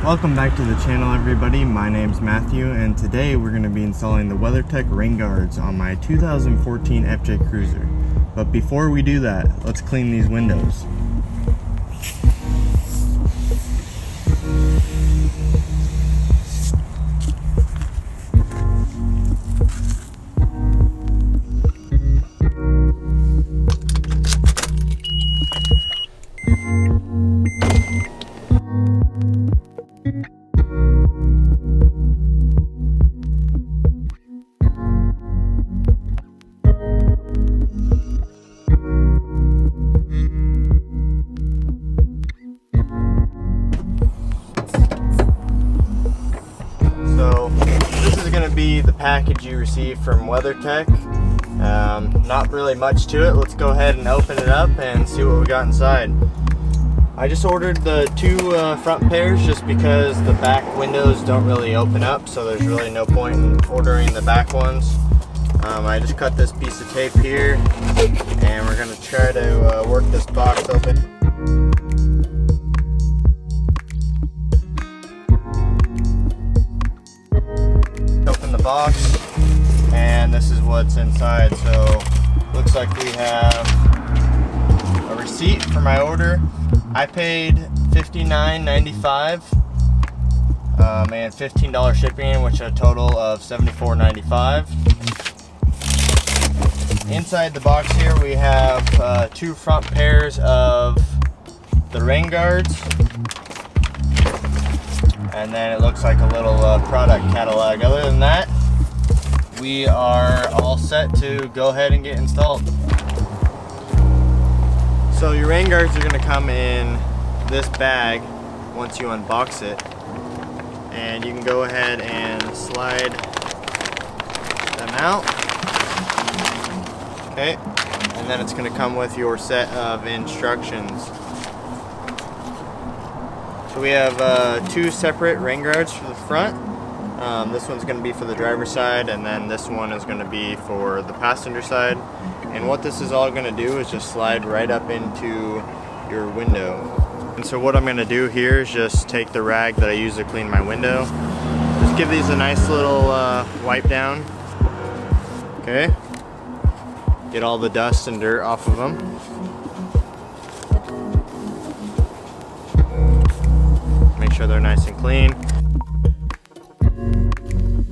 Welcome back to the channel, everybody. My name's Matthew, and today we're going to be installing the Weathertech rain guards on my 2014 FJ Cruiser. But before we do that, let's clean these windows. Be the package you received from WeatherTech. Not really much to it. Let's go ahead and open it up and see what we got inside. I just ordered the two front pairs just because the back windows don't really open up, so there's really no point in ordering the back ones. I just cut this piece of tape here and we're going to try to work this box open. Box, and this is what's inside. So looks like we have a receipt for my order. I paid $59.95 and $15 shipping, which is a total of $74.95. Inside the box here we have two front pairs of the rain guards, and then it looks like a little product catalog. Other than that, we are all set to go ahead and get installed. So your rain guards are going to come in this bag once you unbox it, and you can go ahead and slide them out. Okay, and then it's going to come with your set of instructions. So we have two separate rain guards for the front. This one's going to be for the driver's side, and then this one is going to be for the passenger side. And what this is all going to do is just slide right up into your window. And so what I'm going to do here is just take the rag that I use to clean my window. Just give these a nice little wipe down. Okay. Get all the dust and dirt off of them. Make sure they're nice and clean.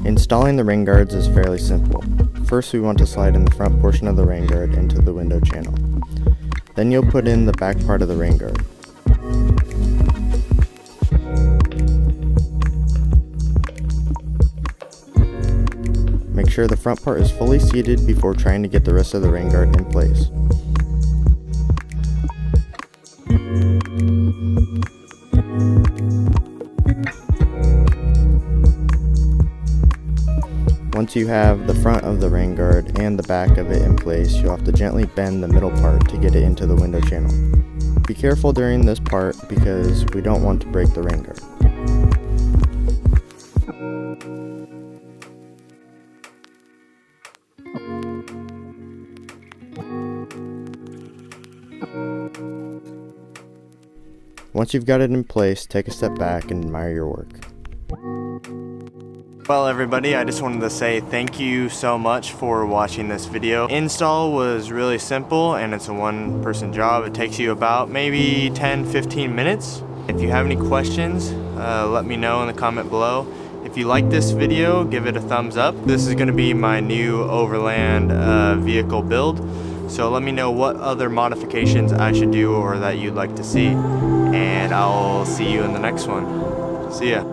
Installing the rain guards is fairly simple. First, we want to slide in the front portion of the rain guard into the window channel. Then you'll put in the back part of the rain guard. Make sure the front part is fully seated before trying to get the rest of the rain guard in place. Once you have the front of the rain guard and the back of it in place, you'll have to gently bend the middle part to get it into the window channel. Be careful during this part because we don't want to break the rain guard. Once you've got it in place, take a step back and admire your work. Well, everybody, I just wanted to say thank you so much for watching this video. Install was really simple, and it's a one-person job. It takes you about maybe 10-15 minutes. If you have any questions, let me know in the comment below. If you like this video, give it a thumbs up. This is going to be my new Overland vehicle build, so let me know what other modifications I should do or that you'd like to see, and I'll see you in the next one. See ya.